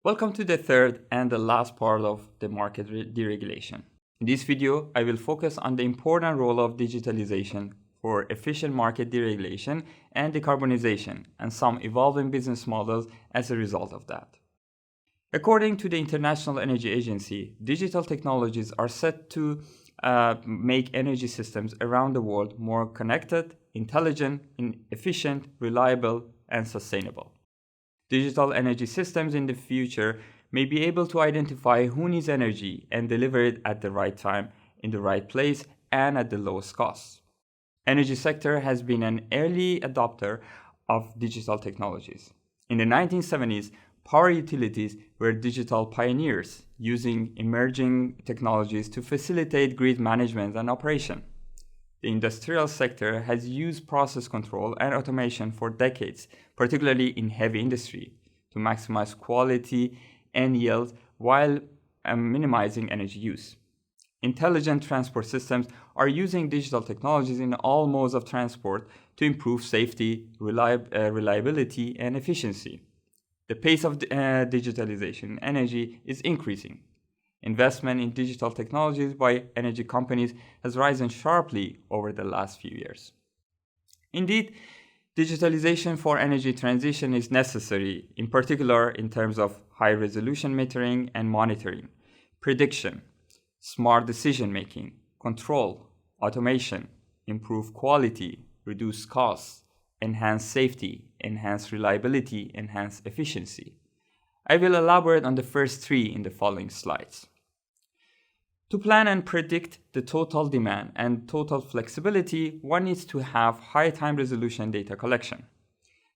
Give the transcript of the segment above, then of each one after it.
Welcome to the third and the last part of the market deregulation. In this video, I will focus on the important role of digitalization for efficient market deregulation and decarbonization and some evolving business models as a result of that. According to the International Energy Agency, digital technologies are set to make energy systems around the world more connected, intelligent, efficient, reliable, and sustainable. Digital energy systems in the future may be able to identify who needs energy and deliver it at the right time, in the right place, and at the lowest cost. Energy sector has been an early adopter of digital technologies. In the 1970s, power utilities were digital pioneers, using emerging technologies to facilitate grid management and operation. The industrial sector has used process control and automation for decades, particularly in heavy industry, to maximize quality and yield while minimizing energy use. Intelligent transport systems are using digital technologies in all modes of transport to improve safety, reliability, and efficiency. The pace of digitalization in energy is increasing. Investment in digital technologies by energy companies has risen sharply over the last few years. Indeed, digitalization for energy transition is necessary, in particular in terms of high-resolution metering and monitoring, prediction, smart decision-making, control, automation, improve quality, reduce costs, enhance safety, enhance reliability, enhance efficiency. I will elaborate on the first three in the following slides. To plan and predict the total demand and total flexibility, one needs to have high time resolution data collection.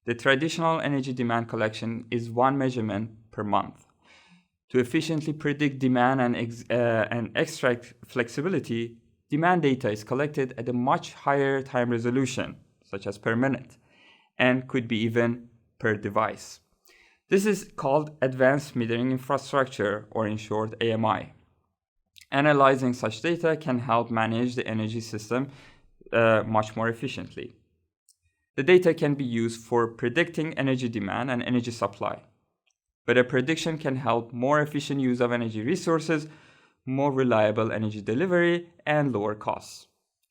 The traditional energy demand collection is one measurement per month. To efficiently predict demand and extract flexibility, demand data is collected at a much higher time resolution, such as per minute, and could be even per device. This is called Advanced Metering Infrastructure, or in short, AMI. Analyzing such data can help manage the energy system much more efficiently. The data can be used for predicting energy demand and energy supply. Better prediction can help more efficient use of energy resources, more reliable energy delivery, and lower costs.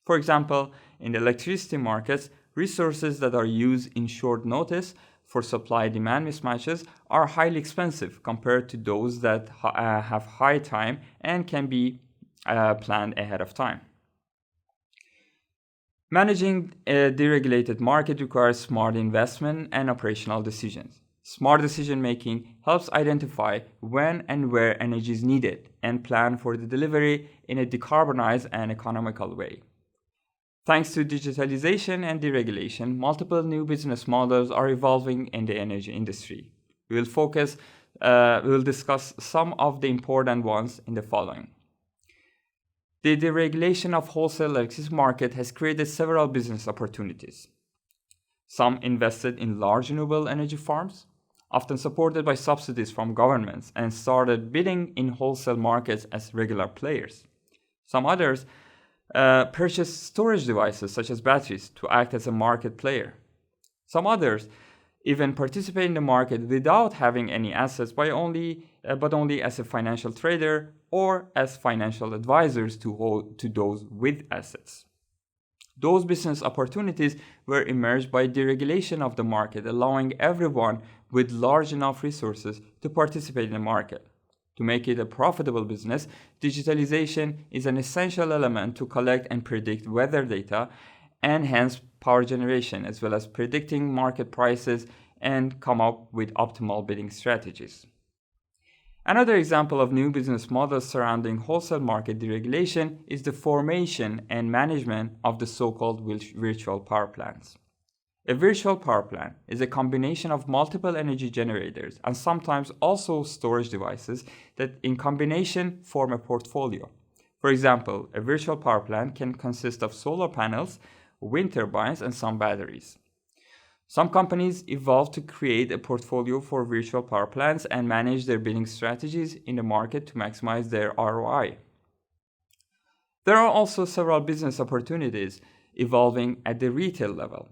For example, in the electricity markets, resources that are used in short notice for supply-demand mismatches are highly expensive compared to those that have high time and can be planned ahead of time. Managing a deregulated market requires smart investment and operational decisions. Smart decision-making helps identify when and where energy is needed and plan for the delivery in a decarbonized and economical way. Thanks to digitalization and deregulation, multiple new business models are evolving in the energy industry. We will discuss some of the important ones in the following. The deregulation of wholesale electricity market has created several business opportunities. Some invested in large renewable energy farms, often supported by subsidies from governments, and started bidding in wholesale markets as regular players. Some others purchase storage devices such as batteries to act as a market player. Some others even participate in the market without having any assets but only as a financial trader or as financial advisors to those with assets. Those business opportunities were emerged by deregulation of the market, allowing everyone with large enough resources to participate in the market. To make it a profitable business, digitalization is an essential element to collect and predict weather data and hence power generation, as well as predicting market prices and come up with optimal bidding strategies. Another example of new business models surrounding wholesale market deregulation is the formation and management of the so-called virtual power plants. A virtual power plant is a combination of multiple energy generators and sometimes also storage devices that in combination form a portfolio. For example, a virtual power plant can consist of solar panels, wind turbines, and some batteries. Some companies evolved to create a portfolio for virtual power plants and manage their bidding strategies in the market to maximize their ROI. There are also several business opportunities evolving at the retail level.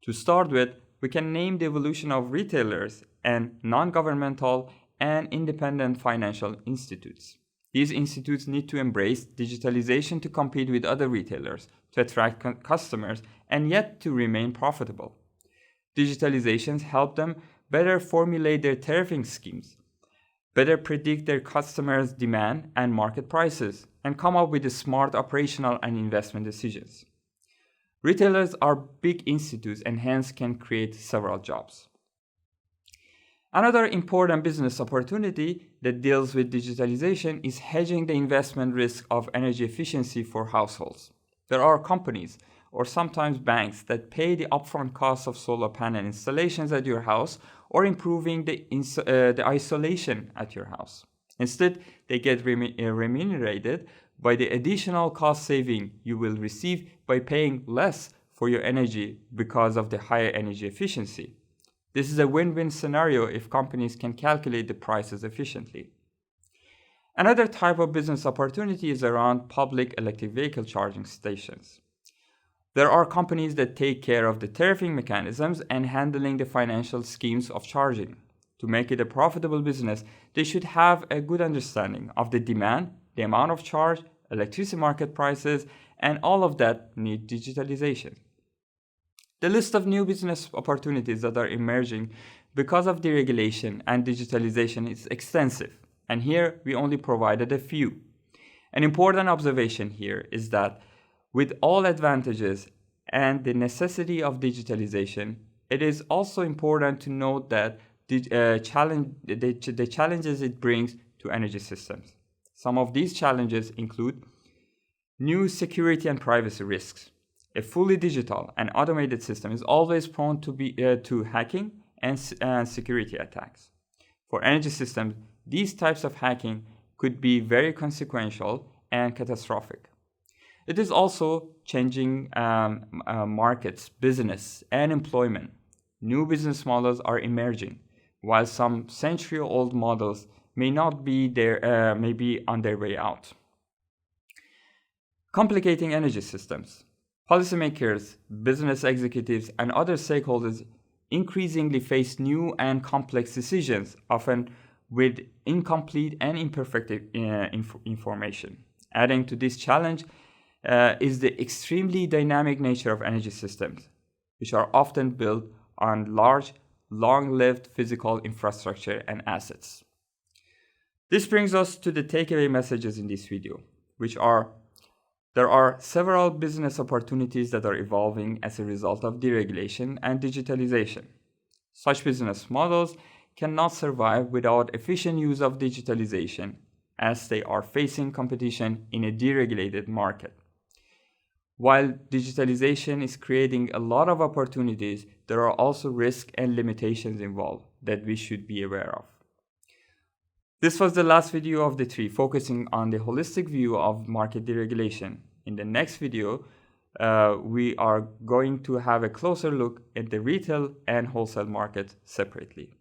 To start with, we can name the evolution of retailers and non-governmental and independent financial institutes. These institutes need to embrace digitalization to compete with other retailers, to attract customers, and yet to remain profitable. Digitalizations help them better formulate their tariffing schemes, better predict their customers' demand and market prices, and come up with smart operational and investment decisions. Retailers are big institutes and hence can create several jobs. Another important business opportunity that deals with digitalization is hedging the investment risk of energy efficiency for households. There are companies or sometimes banks that pay the upfront cost of solar panel installations at your house or improving the isolation at your house. Instead, they get remunerated by the additional cost saving you will receive by paying less for your energy because of the higher energy efficiency. This is a win-win scenario if companies can calculate the prices efficiently. Another type of business opportunity is around public electric vehicle charging stations. There are companies that take care of the tariffing mechanisms and handling the financial schemes of charging. To make it a profitable business, they should have a good understanding of the demand, the amount of charge, electricity market prices, and all of that need digitalization. The list of new business opportunities that are emerging because of deregulation and digitalization is extensive, and here we only provided a few. An important observation here is that with all advantages and the necessity of digitalization, it is also important to note that the challenges it brings to energy systems. Some of these challenges include new security and privacy risks. A fully digital and automated system is always prone to hacking and security attacks. For energy systems, these types of hacking could be very consequential and catastrophic. It is also changing markets, business, and employment. New business models are emerging, while some century-old models may be on their way out. Complicating energy systems. Policymakers, business executives, and other stakeholders increasingly face new and complex decisions, often with incomplete and imperfect information. Adding to this challenge is the extremely dynamic nature of energy systems, which are often built on large, long-lived physical infrastructure and assets. This brings us to the takeaway messages in this video, which are: there are several business opportunities that are evolving as a result of deregulation and digitalization. Such business models cannot survive without efficient use of digitalization, as they are facing competition in a deregulated market. While digitalization is creating a lot of opportunities, there are also risks and limitations involved that we should be aware of. This was the last video of the 3, focusing on the holistic view of market deregulation. In the next video, we are going to have a closer look at the retail and wholesale market separately.